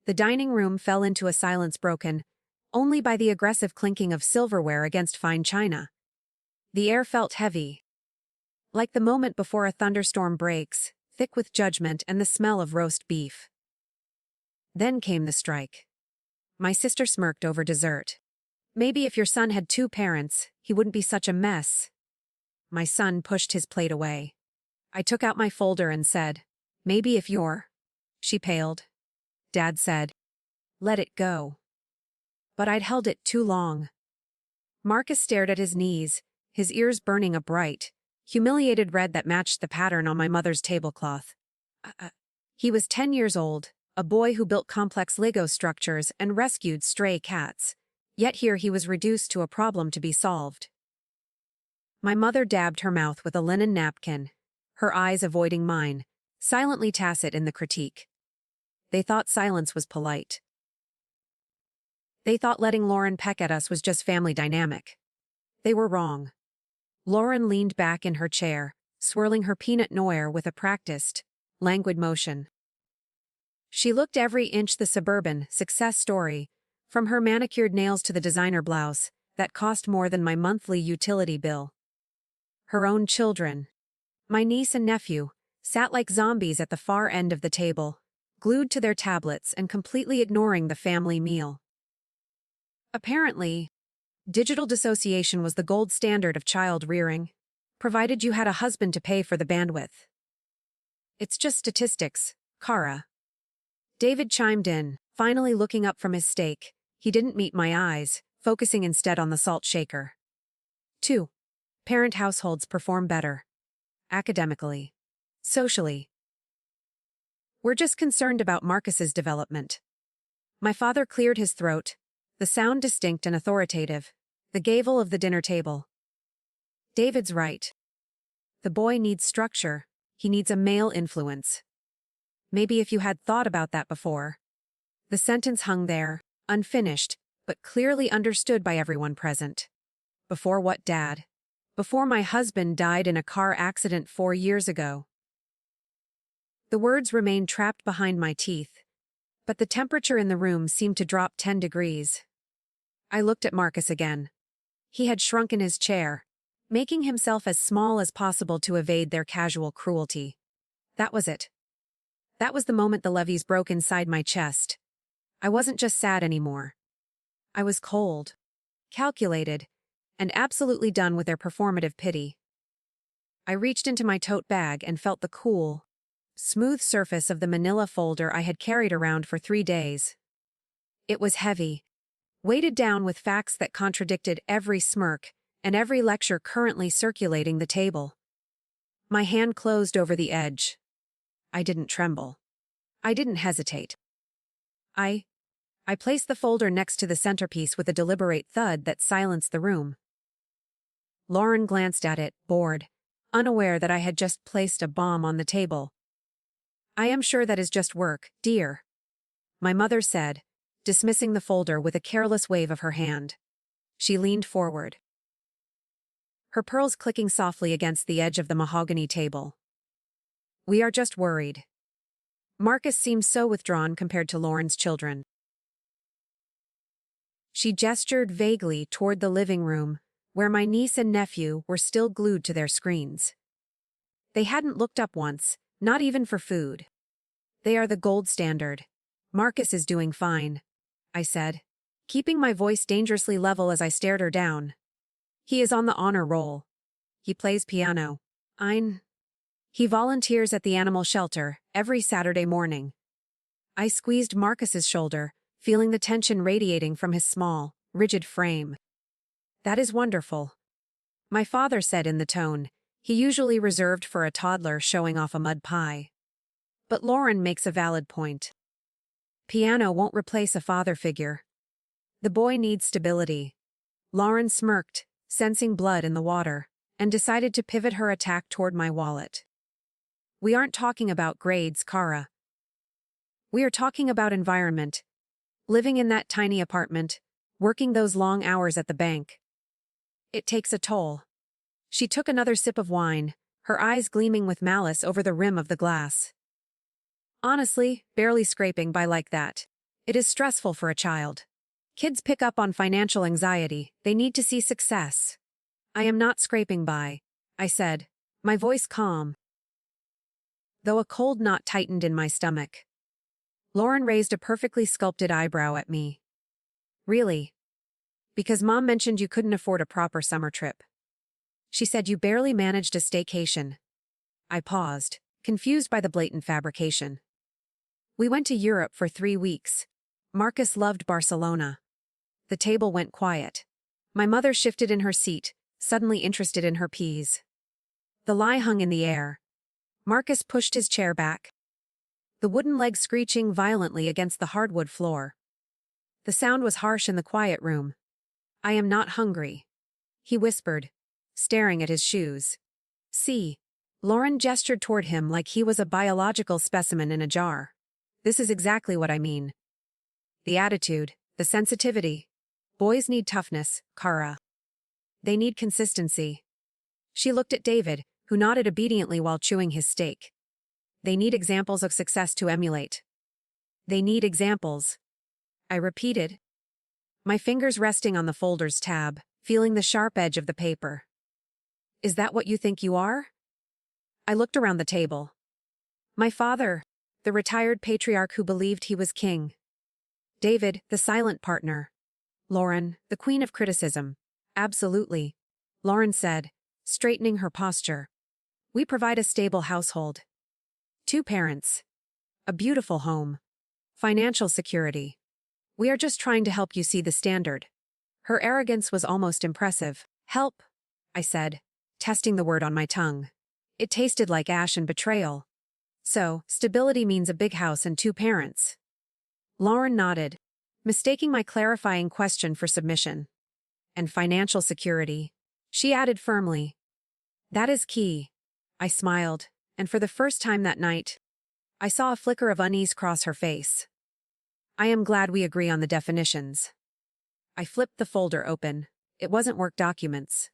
The dining room fell into a silence broken only by the aggressive clinking of silverware against fine china. The air felt heavy, like the moment before a thunderstorm breaks, thick with judgment and the smell of roast beef. Then came the strike. My sister smirked over dessert. Maybe if your son had 2 parents, he wouldn't be such a mess. My son pushed his plate away. I took out my folder and said, maybe if you're... She paled. Dad said, let it go. But I'd held it too long. Marcus stared at his knees, his ears burning a bright, humiliated red that matched the pattern on my mother's tablecloth. He was 10 years old, a boy who built complex Lego structures and rescued stray cats. Yet here he was reduced to a problem to be solved. My mother dabbed her mouth with a linen napkin, her eyes avoiding mine, silently tacit in the critique. They thought silence was polite. They thought letting Lauren peck at us was just family dynamic. They were wrong. Lauren leaned back in her chair, swirling her peanut noir with a practiced, languid motion. She looked every inch the suburban success story, from her manicured nails to the designer blouse that cost more than my monthly utility bill. Her own children, my niece and nephew, sat like zombies at the far end of the table, glued to their tablets and completely ignoring the family meal. Apparently, digital dissociation was the gold standard of child rearing, provided you had a husband to pay for the bandwidth. It's just statistics, Kara. David chimed in, finally looking up from his steak. He didn't meet my eyes, focusing instead on the salt shaker. 2. Parent households perform better. Academically. Socially. We're just concerned about Marcus's development. My father cleared his throat, the sound distinct and authoritative, the gabble of the dinner table. David's right. The boy needs structure, he needs a male influence. Maybe if you had thought about that before. The sentence hung there, unfinished, but clearly understood by everyone present. Before what, Dad? Before my husband died in a car accident 4 years ago. The words remained trapped behind my teeth, but the temperature in the room seemed to drop 10 degrees. I looked at Marcus again. He had shrunk in his chair, making himself as small as possible to evade their casual cruelty. That was it. That was the moment the levees broke inside my chest. I wasn't just sad anymore. I was cold, calculated, and absolutely done with their performative pity. I reached into my tote bag and felt the cool, smooth surface of the manila folder I had carried around for 3 days. It was heavy, weighted down with facts that contradicted every smirk and every lecture currently circulating the table. My hand closed over the edge. I didn't tremble. I didn't hesitate. I placed the folder next to the centerpiece with a deliberate thud that silenced the room. Lauren glanced at it, bored, unaware that I had just placed a bomb on the table. I am sure that is just work, dear, my mother said, dismissing the folder with a careless wave of her hand. She leaned forward, her pearls clicking softly against the edge of the mahogany table. We are just worried. Marcus seemed so withdrawn compared to Lauren's children. She gestured vaguely toward the living room, where my niece and nephew were still glued to their screens. They hadn't looked up once, not even for food. They are the gold standard. Marcus is doing fine, I said, keeping my voice dangerously level as I stared her down. He is on the honor roll. He plays piano. He volunteers at the animal shelter every Saturday morning. I squeezed Marcus's shoulder, feeling the tension radiating from his small, rigid frame. That is wonderful, my father said in the tone he usually reserved for a toddler showing off a mud pie. But Lauren makes a valid point. Piano won't replace a father figure. The boy needs stability. Lauren smirked, sensing blood in the water, and decided to pivot her attack toward my wallet. We aren't talking about grades, Kara. We are talking about environment. Living in that tiny apartment, working those long hours at the bank. It takes a toll. She took another sip of wine, her eyes gleaming with malice over the rim of the glass. Honestly, barely scraping by like that. It is stressful for a child. Kids pick up on financial anxiety. They need to see success. I am not scraping by, I said, my voice calm, though a cold knot tightened in my stomach. Lauren raised a perfectly sculpted eyebrow at me. Really? Because Mom mentioned you couldn't afford a proper summer trip. She said you barely managed a staycation. I paused, confused by the blatant fabrication. We went to Europe for 3 weeks. Marcus loved Barcelona. The table went quiet. My mother shifted in her seat, suddenly interested in her peas. The lie hung in the air. Marcus pushed his chair back, the wooden leg screeching violently against the hardwood floor. The sound was harsh in the quiet room. I am not hungry, he whispered, staring at his shoes. See. Lauren gestured toward him like he was a biological specimen in a jar. This is exactly what I mean. The attitude, the sensitivity. Boys need toughness, Kara. They need consistency. She looked at David, who nodded obediently while chewing his steak. They need examples of success to emulate. They need examples. I repeated, my fingers resting on the folder's tab, feeling the sharp edge of the paper. Is that what you think you are? I looked around the table. My father, the retired patriarch who believed he was king. David, the silent partner. Lauren, the queen of criticism. Absolutely, Lauren said, straightening her posture. We provide a stable household. 2 parents. A beautiful home. Financial security. We are just trying to help you see the standard. Her arrogance was almost impressive. Help, I said, testing the word on my tongue. It tasted like ash and betrayal. So, stability means a big house and 2 parents. Lauren nodded, mistaking my clarifying question for submission. And financial security, she added firmly. That is key. I smiled, and for the first time that night, I saw a flicker of unease cross her face. I am glad we agree on the definitions. I flipped the folder open. It wasn't work documents.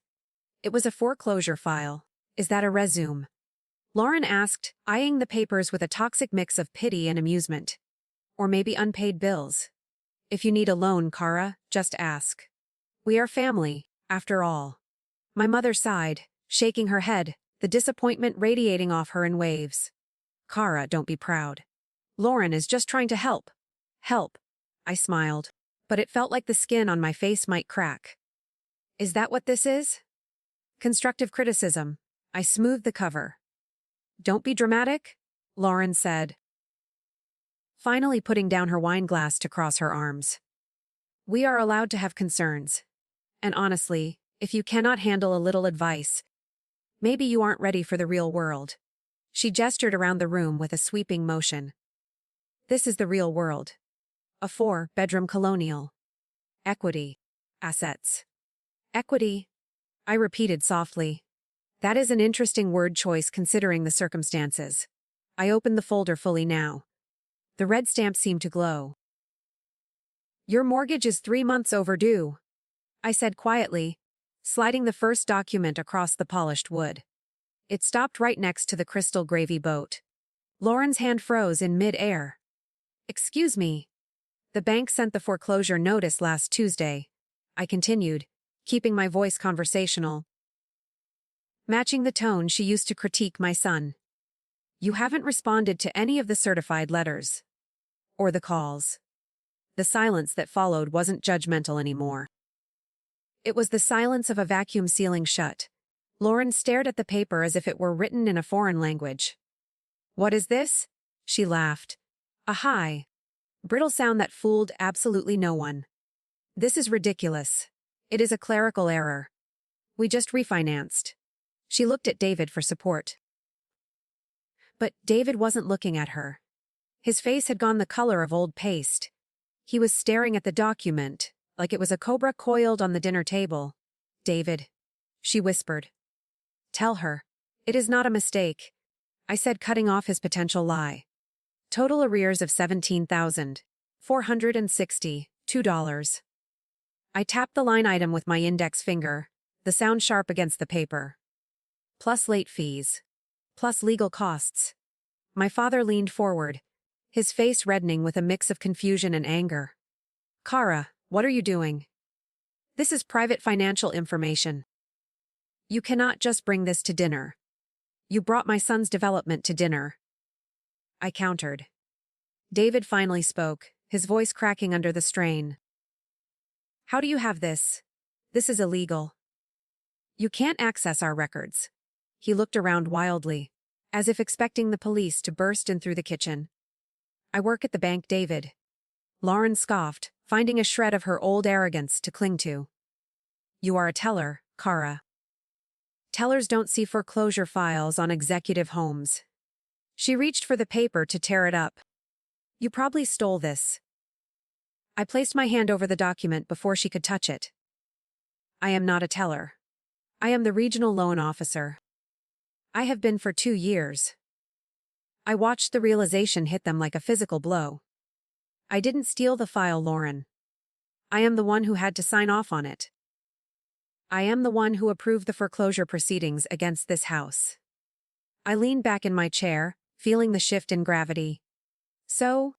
It was a foreclosure file. Is that a resume? Lauren asked, eyeing the papers with a toxic mix of pity and amusement. Or maybe unpaid bills. If you need a loan, Kara, just ask. We are family, after all. My mother sighed, shaking her head, the disappointment radiating off her in waves. Kara, don't be proud. Lauren is just trying to help. Help. I smiled, but it felt like the skin on my face might crack. Is that what this is? Constructive criticism. I smoothed the cover. Don't be dramatic, Lauren said, finally putting down her wine glass to cross her arms. We are allowed to have concerns. And honestly, if you cannot handle a little advice, maybe you aren't ready for the real world. She gestured around the room with a sweeping motion. This is the real world. A 4-bedroom colonial. Equity. Assets. Equity, I repeated softly. That is an interesting word choice considering the circumstances. I opened the folder fully now. The red stamp seemed to glow. Your mortgage is 3 months overdue, I said quietly, sliding the first document across the polished wood. It stopped right next to the crystal gravy boat. Lauren's hand froze in mid-air. Excuse me. The bank sent the foreclosure notice last Tuesday, I continued, keeping my voice conversational, matching the tone she used to critique my son. You haven't responded to any of the certified letters. Or the calls. The silence that followed wasn't judgmental anymore. It was the silence of a vacuum sealing shut. Lauren stared at the paper as if it were written in a foreign language. What is this? She laughed. A high, brittle sound that fooled absolutely no one. This is ridiculous. It is a clerical error. We just refinanced. She looked at David for support. But David wasn't looking at her. His face had gone the color of old paste. He was staring at the document, like it was a cobra coiled on the dinner table. David, she whispered. Tell her. It is not a mistake, I said, cutting off his potential lie. Total arrears of $17,462. I tapped the line item with my index finger, the sound sharp against the paper. Plus late fees. Plus legal costs. My father leaned forward, his face reddening with a mix of confusion and anger. Kara, what are you doing? This is private financial information. You cannot just bring this to dinner. You brought my son's development to dinner. I countered. David finally spoke, his voice cracking under the strain. How do you have this? This is illegal. You can't access our records. He looked around wildly, as if expecting the police to burst in through the kitchen. I work at the bank, David. Lauren scoffed, finding a shred of her old arrogance to cling to. You are a teller, Kara. Tellers don't see foreclosure files on executive homes. She reached for the paper to tear it up. You probably stole this. I placed my hand over the document before she could touch it. I am not a teller. I am the regional loan officer. I have been for 2 years. I watched the realization hit them like a physical blow. I didn't steal the file, Lauren. I am the one who had to sign off on it. I am the one who approved the foreclosure proceedings against this house. I leaned back in my chair, feeling the shift in gravity. So,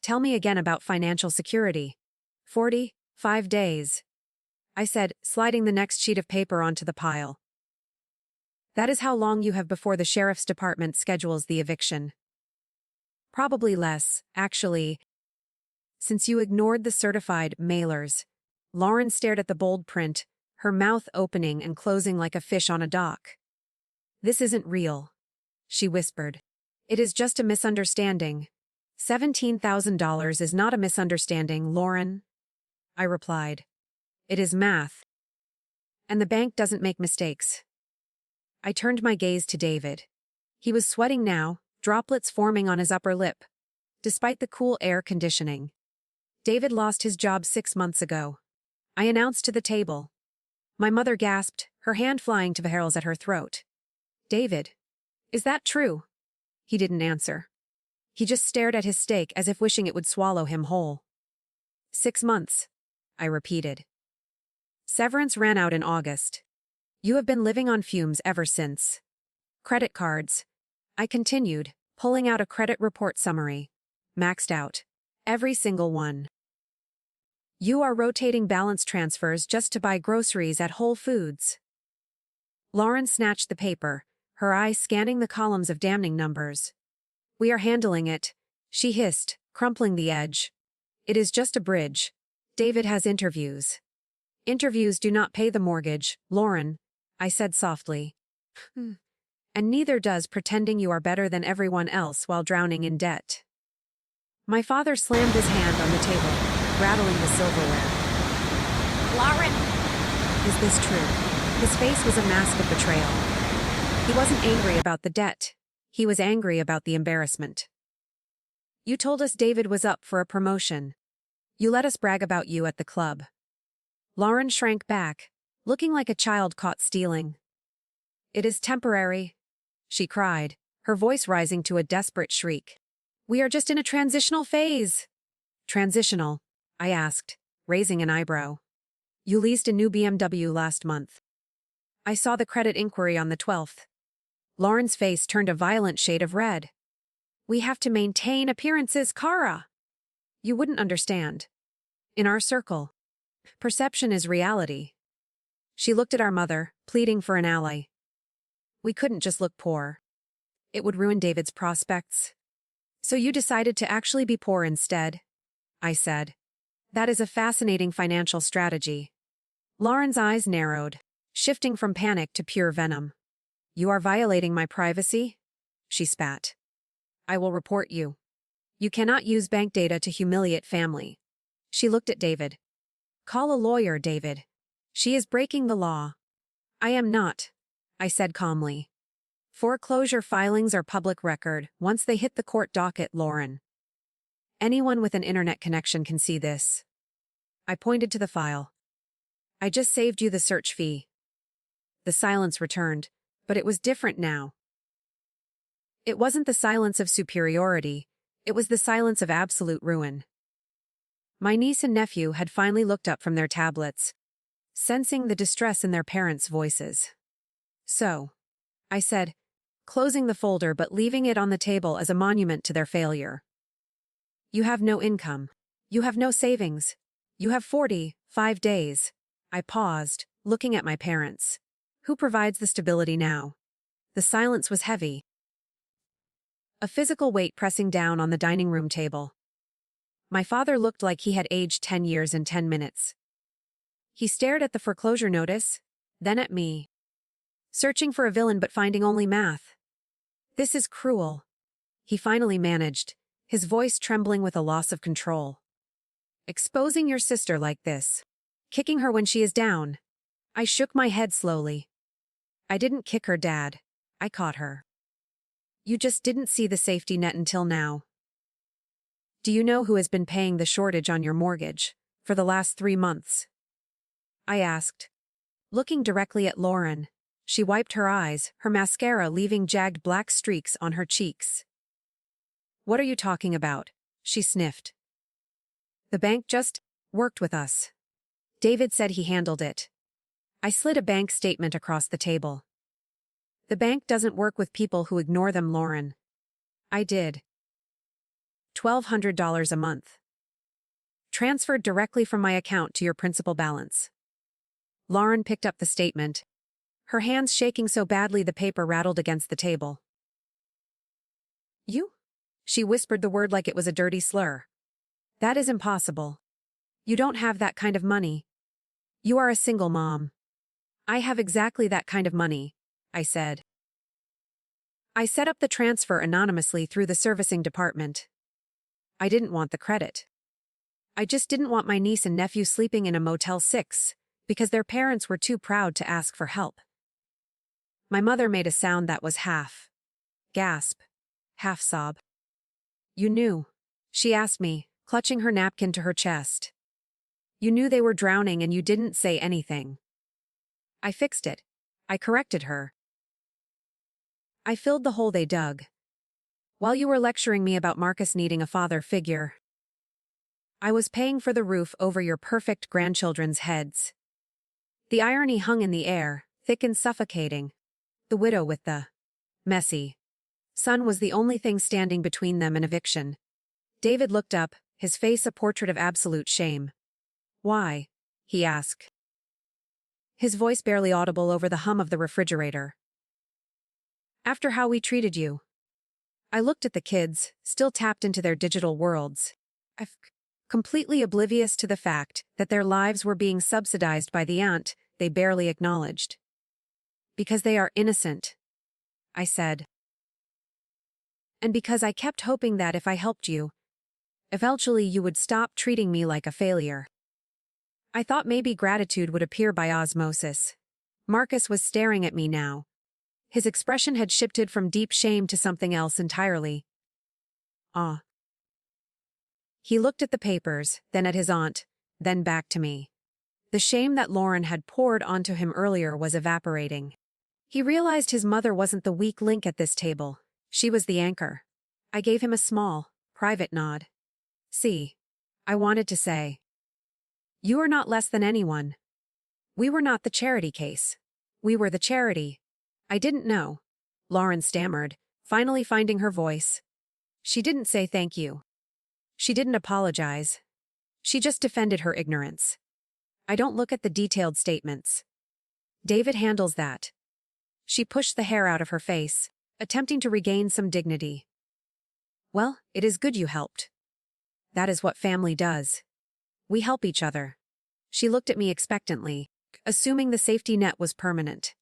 tell me again about financial security. 45 days. I said, sliding the next sheet of paper onto the pile. That is how long you have before the sheriff's department schedules the eviction. Probably less, actually. Since you ignored the certified mailers. Lauren stared at the bold print, her mouth opening and closing like a fish on a dock. This isn't real, she whispered. It is just a misunderstanding. $17,000 is not a misunderstanding, Lauren. I replied. It is math. And the bank doesn't make mistakes. I turned my gaze to David. He was sweating now, droplets forming on his upper lip. Despite the cool air conditioning. David lost his job 6 months ago. I announced to the table. My mother gasped, her hand flying to the hairs at her throat. David, is that true? He didn't answer. He just stared at his steak as if wishing it would swallow him whole. 6 months, I repeated. Severance ran out in August. You have been living on fumes ever since. Credit cards. I continued, pulling out a credit report summary. Maxed out. Every single one. You are rotating balance transfers just to buy groceries at Whole Foods. Lauren snatched the paper, her eyes scanning the columns of damning numbers. We are handling it, she hissed, crumpling the edge. It is just a bridge. David has interviews. Interviews do not pay the mortgage, Lauren, I said softly. And neither does pretending you are better than everyone else while drowning in debt. My father slammed his hand on the table, rattling the silverware. Lauren! Is this true? His face was a mask of betrayal. He wasn't angry about the debt. He was angry about the embarrassment. You told us David was up for a promotion. You let us brag about you at the club. Lauren shrank back, looking like a child caught stealing. It is temporary, she cried, her voice rising to a desperate shriek. We are just in a transitional phase. Transitional? I asked, raising an eyebrow. You leased a new BMW last month. I saw the credit inquiry on the 12th. Lauren's face turned a violent shade of red. We have to maintain appearances, Kara. You wouldn't understand. In our circle, perception is reality. She looked at our mother, pleading for an ally. We couldn't just look poor. It would ruin David's prospects. So you decided to actually be poor instead? I said. That is a fascinating financial strategy. Lauren's eyes narrowed, shifting from panic to pure venom. You are violating my privacy? She spat. I will report you. You cannot use bank data to humiliate family. She looked at David. Call a lawyer, David. She is breaking the law. I am not, I said calmly. Foreclosure filings are public record once they hit the court docket, Lauren. Anyone with an internet connection can see this. I pointed to the file. I just saved you the search fee. The silence returned, but it was different now. It wasn't the silence of superiority, it was the silence of absolute ruin. My niece and nephew had finally looked up from their tablets, sensing the distress in their parents' voices. So, I said, closing the folder but leaving it on the table as a monument to their failure. You have no income. You have no savings. You have 45 days. I paused, looking at my parents. Who provides the stability now? The silence was heavy. A physical weight pressing down on the dining room table. My father looked like he had aged 10 years in 10 minutes. He stared at the foreclosure notice, then at me. Searching for a villain but finding only math. This is cruel. He finally managed, his voice trembling with a loss of control. Exposing your sister like this. Kicking her when she is down. I shook my head slowly. I didn't kick her, Dad. I caught her. You just didn't see the safety net until now. Do you know who has been paying the shortage on your mortgage for the last 3 months? I asked. Looking directly at Lauren, she wiped her eyes, her mascara leaving jagged black streaks on her cheeks. What are you talking about? She sniffed. The bank just worked with us. David said he handled it. I slid a bank statement across the table. The bank doesn't work with people who ignore them, Lauren. I did. $1,200 a month. Transferred directly from my account to your principal balance. Lauren picked up the statement, her hands shaking so badly the paper rattled against the table. You? She whispered the word like it was a dirty slur. That is impossible. You don't have that kind of money. You are a single mom. I have exactly that kind of money, I said. I set up the transfer anonymously through the servicing department. I didn't want the credit. I just didn't want my niece and nephew sleeping in a Motel 6, because their parents were too proud to ask for help. My mother made a sound that was half gasp, half sob. You knew? She asked me, clutching her napkin to her chest. You knew they were drowning and you didn't say anything. I fixed it. I corrected her. I filled the hole they dug. While you were lecturing me about Marcus needing a father figure, I was paying for the roof over your perfect grandchildren's heads. The irony hung in the air, thick and suffocating. The widow with the messy son was the only thing standing between them and eviction. David looked up, his face a portrait of absolute shame. Why? He asked. His voice barely audible over the hum of the refrigerator. After how we treated you. I looked at the kids, still tapped into their digital worlds. Completely oblivious to the fact that their lives were being subsidized by the aunt they barely acknowledged. Because they are innocent, I said. And because I kept hoping that if I helped you, eventually you would stop treating me like a failure. I thought maybe gratitude would appear by osmosis. Marcus was staring at me now. His expression had shifted from deep shame to something else entirely. Ah. He looked at the papers, then at his aunt, then back to me. The shame that Lauren had poured onto him earlier was evaporating. He realized his mother wasn't the weak link at this table. She was the anchor. I gave him a small, private nod. See, I wanted to say. You are not less than anyone. We were not the charity case. We were the charity. I didn't know. Lauren stammered, finally finding her voice. She didn't say thank you. She didn't apologize. She just defended her ignorance. I don't look at the detailed statements. David handles that. She pushed the hair out of her face, attempting to regain some dignity. Well, it is good you helped. That is what family does. We help each other. She looked at me expectantly, assuming the safety net was permanent.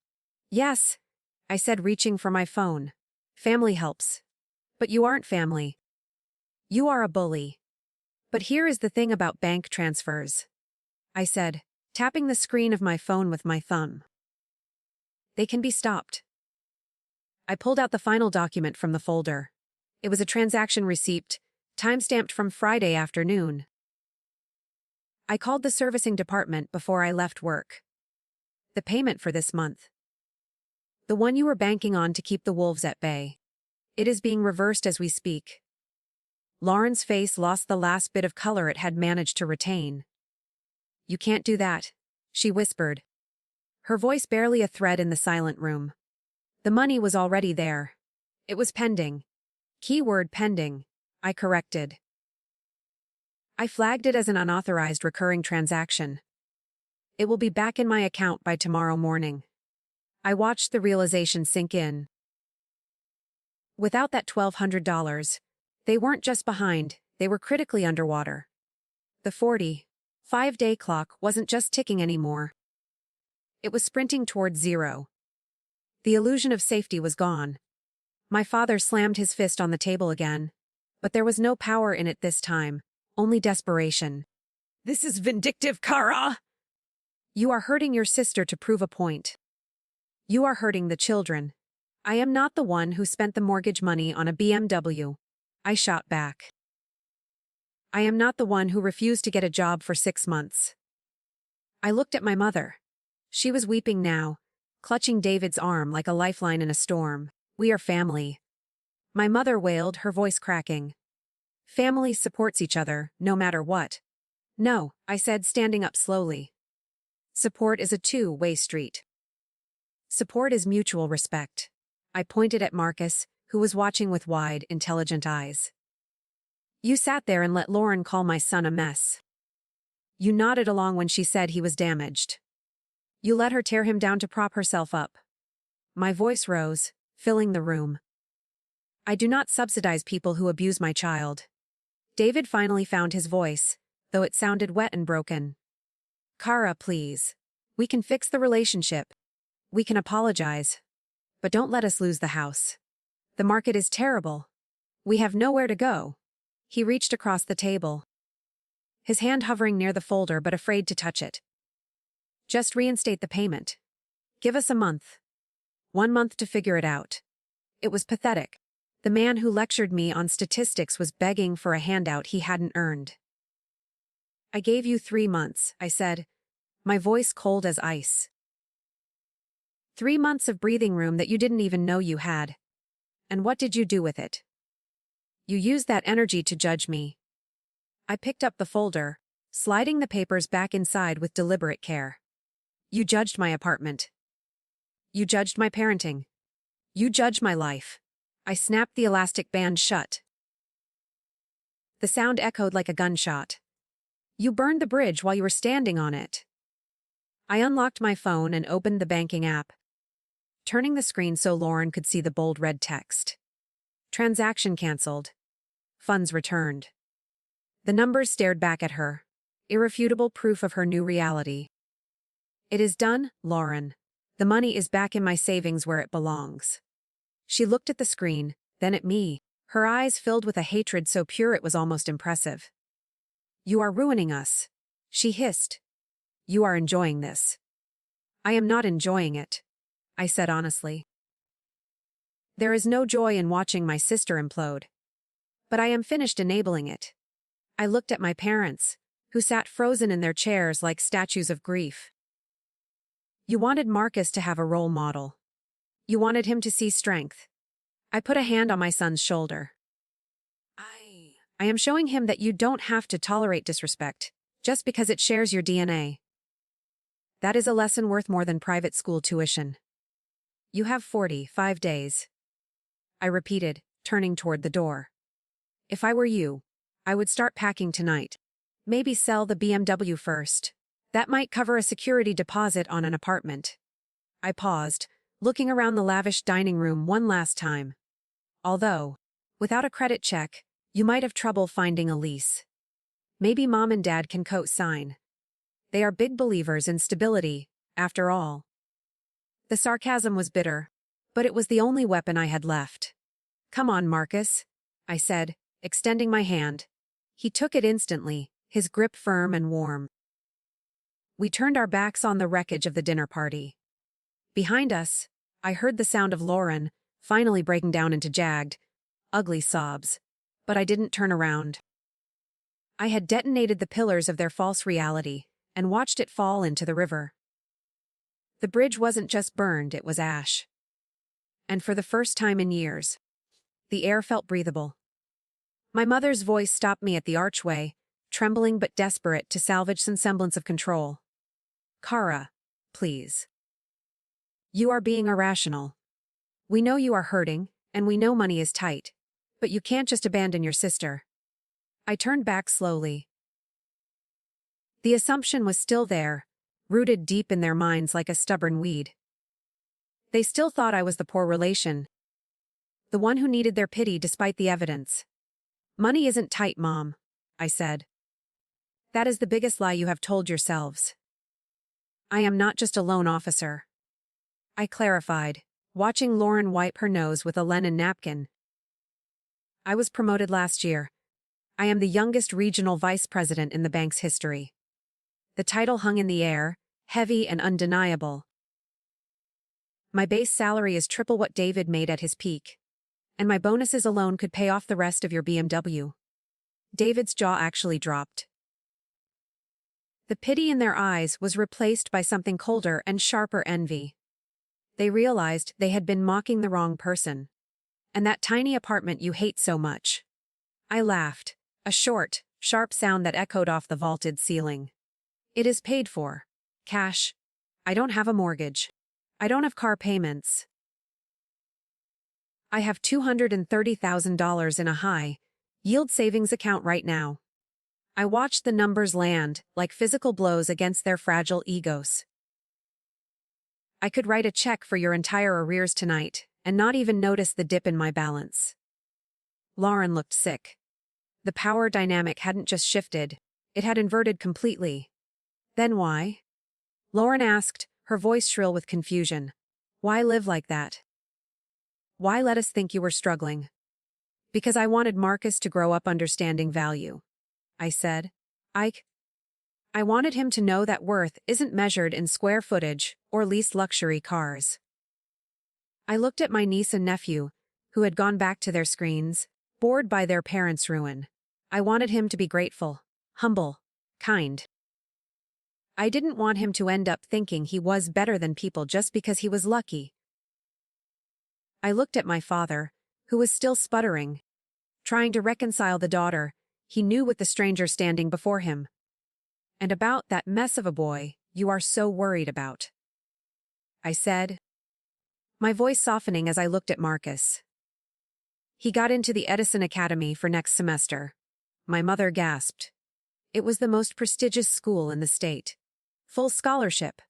Yes, I said, reaching for my phone. Family helps. But you aren't family. You are a bully. But here is the thing about bank transfers, I said, tapping the screen of my phone with my thumb. They can be stopped. I pulled out the final document from the folder. It was a transaction receipt, time-stamped from Friday afternoon. I called the servicing department before I left work. The payment for this month. The one you were banking on to keep the wolves at bay. It is being reversed as we speak. Lauren's face lost the last bit of color it had managed to retain. You can't do that, she whispered. Her voice barely a thread in the silent room. The money was already there. It was pending. Keyword pending, I corrected. I flagged it as an unauthorized recurring transaction. It will be back in my account by tomorrow morning. I watched the realization sink in. Without that $1,200, they weren't just behind, they were critically underwater. The 45-day clock wasn't just ticking anymore. It was sprinting towards zero. The illusion of safety was gone. My father slammed his fist on the table again, but there was no power in it this time, only desperation. "This is vindictive, Kara! You are hurting your sister to prove a point. You are hurting the children. I am not the one who spent the mortgage money on a BMW. I shot back. I am not the one who refused to get a job for 6 months. I looked at my mother. She was weeping now, clutching David's arm like a lifeline in a storm. "We are family." My mother wailed, her voice cracking. "Family supports each other, no matter what." "No," I said, standing up slowly. "Support is a two-way street. Support is mutual respect." I pointed at Marcus, who was watching with wide, intelligent eyes. "You sat there and let Lauren call my son a mess. You nodded along when she said he was damaged. You let her tear him down to prop herself up." My voice rose, filling the room. "I do not subsidize people who abuse my child." David finally found his voice, though it sounded wet and broken. "Kara, please. We can fix the relationship. We can apologize. But don't let us lose the house. The market is terrible. We have nowhere to go." He reached across the table, his hand hovering near the folder but afraid to touch it. "Just reinstate the payment. Give us a month. 1 month to figure it out." It was pathetic. The man who lectured me on statistics was begging for a handout he hadn't earned. "I gave you 3 months," I said, my voice cold as ice. 3 months of breathing room that you didn't even know you had. And what did you do with it? You used that energy to judge me. I picked up the folder, sliding the papers back inside with deliberate care. You judged my apartment. You judged my parenting. You judged my life. I snapped the elastic band shut. The sound echoed like a gunshot. You burned the bridge while you were standing on it. I unlocked my phone and opened the banking app, turning the screen so Lauren could see the bold red text. Transaction canceled. Funds returned. The numbers stared back at her, irrefutable proof of her new reality. "It is done, Lauren. The money is back in my savings where it belongs." She looked at the screen, then at me, her eyes filled with a hatred so pure it was almost impressive. "You are ruining us," she hissed. "You are enjoying this." "I am not enjoying it," I said honestly. "There is no joy in watching my sister implode. But I am finished enabling it." I looked at my parents, who sat frozen in their chairs like statues of grief. "You wanted Marcus to have a role model. You wanted him to see strength." I put a hand on my son's shoulder. I am showing him that you don't have to tolerate disrespect, just because it shares your DNA. That is a lesson worth more than private school tuition. You have 45 days. I repeated, turning toward the door. If I were you, I would start packing tonight. Maybe sell the BMW first. That might cover a security deposit on an apartment. I paused, looking around the lavish dining room one last time. Although, without a credit check, you might have trouble finding a lease. Maybe Mom and Dad can co-sign. They are big believers in stability, after all. The sarcasm was bitter, but it was the only weapon I had left. "Come on, Marcus," I said, extending my hand. He took it instantly, his grip firm and warm. We turned our backs on the wreckage of the dinner party. Behind us, I heard the sound of Lauren, finally breaking down into jagged, ugly sobs, but I didn't turn around. I had detonated the pillars of their false reality and watched it fall into the river. The bridge wasn't just burned, it was ash. And for the first time in years, the air felt breathable. My mother's voice stopped me at the archway, trembling but desperate to salvage some semblance of control. "Kara, please. You are being irrational. We know you are hurting, and we know money is tight, but you can't just abandon your sister." I turned back slowly, The assumption was still there, rooted deep in their minds like a stubborn weed. They still thought I was the poor relation, the one who needed their pity despite the evidence. Money isn't tight, Mom, I said. That is the biggest lie you have told yourselves. I am not just a loan officer, I clarified, watching Lauren wipe her nose with a linen napkin. I was promoted last year. I am the youngest regional vice president in the bank's history. The title hung in the air, heavy and undeniable. My base salary is triple what David made at his peak, and my bonuses alone could pay off the rest of your BMW. David's jaw actually dropped. The pity in their eyes was replaced by something colder and sharper envy. They realized they had been mocking the wrong person. And that tiny apartment you hate so much. I laughed, a short, sharp sound that echoed off the vaulted ceiling. It is paid for. Cash. I don't have a mortgage. I don't have car payments. I have $230,000 in a high-yield savings account right now. I watched the numbers land like physical blows against their fragile egos. I could write a check for your entire arrears tonight and not even notice the dip in my balance. Lauren looked sick. The power dynamic hadn't just shifted, it had inverted completely. Then why? Lauren asked, her voice shrill with confusion. Why live like that? Why let us think you were struggling? Because I wanted Marcus to grow up understanding value, I said. I wanted him to know that worth isn't measured in square footage or leased luxury cars. I looked at my niece and nephew, who had gone back to their screens, bored by their parents' ruin. I wanted him to be grateful, humble, kind. I didn't want him to end up thinking he was better than people just because he was lucky. I looked at my father, who was still sputtering, trying to reconcile the daughter he knew with the stranger standing before him. And about that mess of a boy you are so worried about, I said, my voice softening as I looked at Marcus. He got into the Edison Academy for next semester. My mother gasped. It was the most prestigious school in the state. Full scholarship,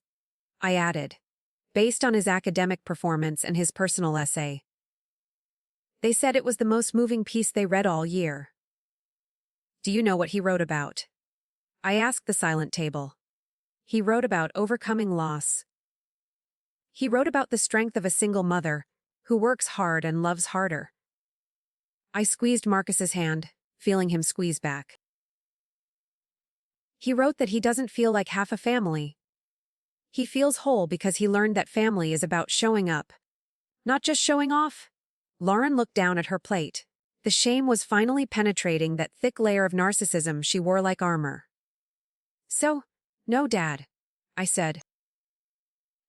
I added, based on his academic performance and his personal essay. They said it was the most moving piece they read all year. Do you know what he wrote about? I asked the silent table. He wrote about overcoming loss. He wrote about the strength of a single mother who works hard and loves harder. I squeezed Marcus's hand, feeling him squeeze back. He wrote that he doesn't feel like half a family. He feels whole because he learned that family is about showing up, not just showing off. Lauren looked down at her plate. The shame was finally penetrating that thick layer of narcissism she wore like armor. So, no, Dad, I said,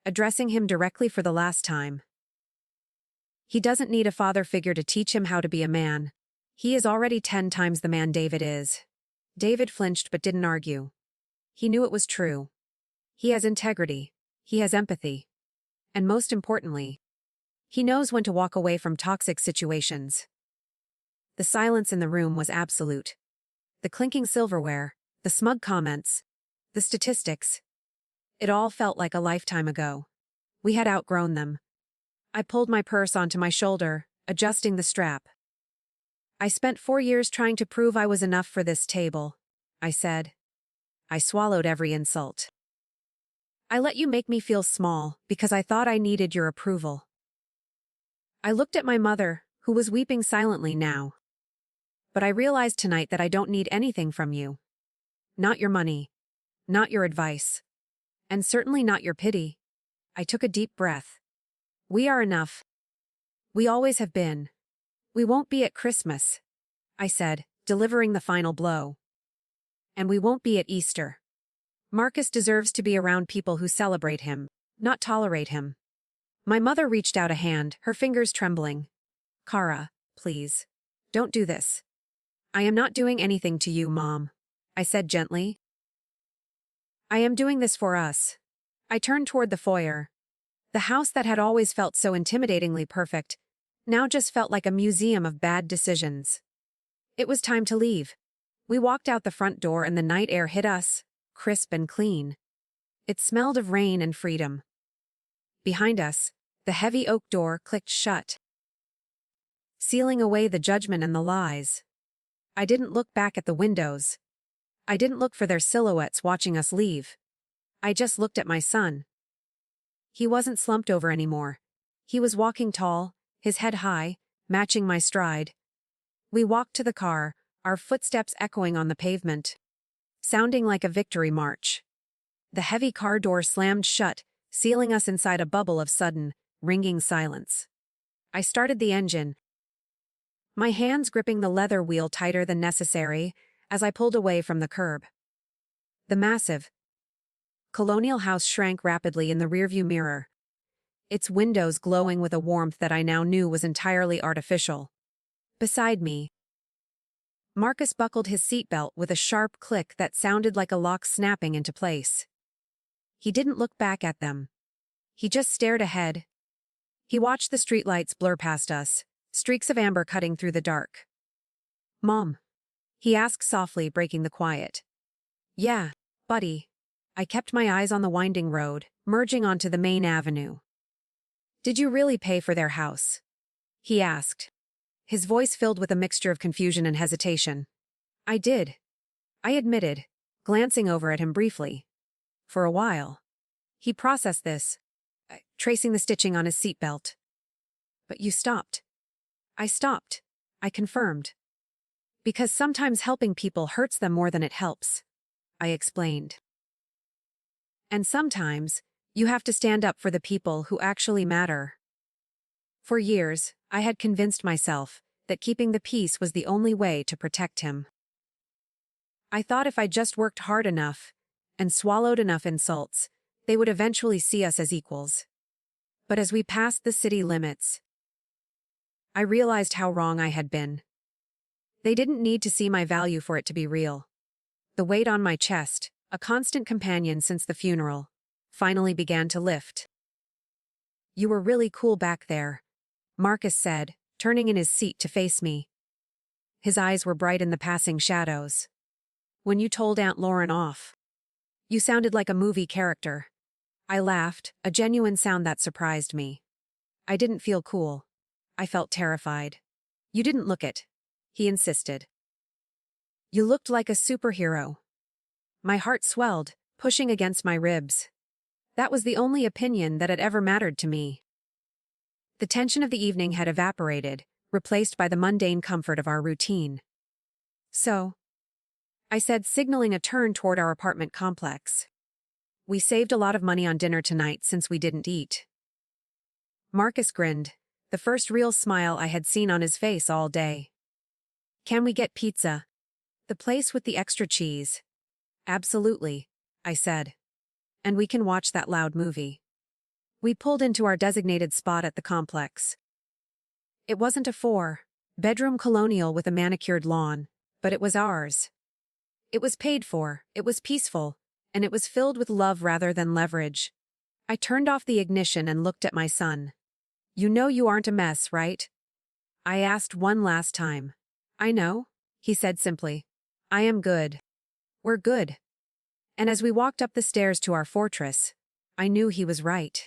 addressing him directly for the last time. He doesn't need a father figure to teach him how to be a man. He is already 10 times the man David is. David flinched but didn't argue. He knew it was true. He has integrity. He has empathy. And most importantly, he knows when to walk away from toxic situations. The silence in the room was absolute. The clinking silverware, the smug comments, the statistics. It all felt like a lifetime ago. We had outgrown them. I pulled my purse onto my shoulder, adjusting the strap. I spent 4 years trying to prove I was enough for this table, I said. I swallowed every insult. I let you make me feel small because I thought I needed your approval. I looked at my mother, who was weeping silently now. But I realized tonight that I don't need anything from you. Not your money. Not your advice. And certainly not your pity. I took a deep breath. We are enough. We always have been. We won't be at Christmas, I said, delivering the final blow. And we won't be at Easter. Marcus deserves to be around people who celebrate him, not tolerate him. My mother reached out a hand, her fingers trembling. Kara, please. Don't do this. I am not doing anything to you, Mom, I said gently. I am doing this for us. I turned toward the foyer. The house that had always felt so intimidatingly perfect now just felt like a museum of bad decisions. It was time to leave. We walked out the front door and the night air hit us, crisp and clean. It smelled of rain and freedom. Behind us, the heavy oak door clicked shut, sealing away the judgment and the lies. I didn't look back at the windows. I didn't look for their silhouettes watching us leave. I just looked at my son. He wasn't slumped over anymore. He was walking tall, his head high, matching my stride. We walked to the car, our footsteps echoing on the pavement, sounding like a victory march. The heavy car door slammed shut, sealing us inside a bubble of sudden, ringing silence. I started the engine, my hands gripping the leather wheel tighter than necessary as I pulled away from the curb. The massive, colonial house shrank rapidly in the rearview mirror, its windows glowing with a warmth that I now knew was entirely artificial. Beside me, Marcus buckled his seatbelt with a sharp click that sounded like a lock snapping into place. He didn't look back at them. He just stared ahead. He watched the streetlights blur past us, streaks of amber cutting through the dark. "Mom?" he asked softly, breaking the quiet. "Yeah, buddy." I kept my eyes on the winding road, merging onto the main avenue. "Did you really pay for their house?" he asked, his voice filled with a mixture of confusion and hesitation. "I did," I admitted, glancing over at him briefly. For a while, he processed this, tracing the stitching on his seatbelt. "But you stopped." "I stopped," I confirmed. "Because sometimes helping people hurts them more than it helps," I explained. "And sometimes, you have to stand up for the people who actually matter." For years, I had convinced myself that keeping the peace was the only way to protect him. I thought if I just worked hard enough and swallowed enough insults, they would eventually see us as equals. But as we passed the city limits, I realized how wrong I had been. They didn't need to see my value for it to be real. The weight on my chest, a constant companion since the funeral, finally began to lift. "You were really cool back there," Marcus said, turning in his seat to face me. His eyes were bright in the passing shadows. "When you told Aunt Lauren off, you sounded like a movie character." I laughed, a genuine sound that surprised me. I didn't feel cool. I felt terrified. "You didn't look it," he insisted. "You looked like a superhero." My heart swelled, pushing against my ribs. That was the only opinion that had ever mattered to me. The tension of the evening had evaporated, replaced by the mundane comfort of our routine. "So," I said, signaling a turn toward our apartment complex, "we saved a lot of money on dinner tonight since we didn't eat." Marcus grinned, the first real smile I had seen on his face all day. "Can we get pizza? The place with the extra cheese?" "Absolutely," I said. "And we can watch that loud movie." We pulled into our designated spot at the complex. It wasn't a 4-bedroom colonial with a manicured lawn, but it was ours. It was paid for, it was peaceful, and it was filled with love rather than leverage. I turned off the ignition and looked at my son. "You know you aren't a mess, right?" I asked one last time. "I know," he said simply. "I am good. We're good." And as we walked up the stairs to our fortress, I knew he was right.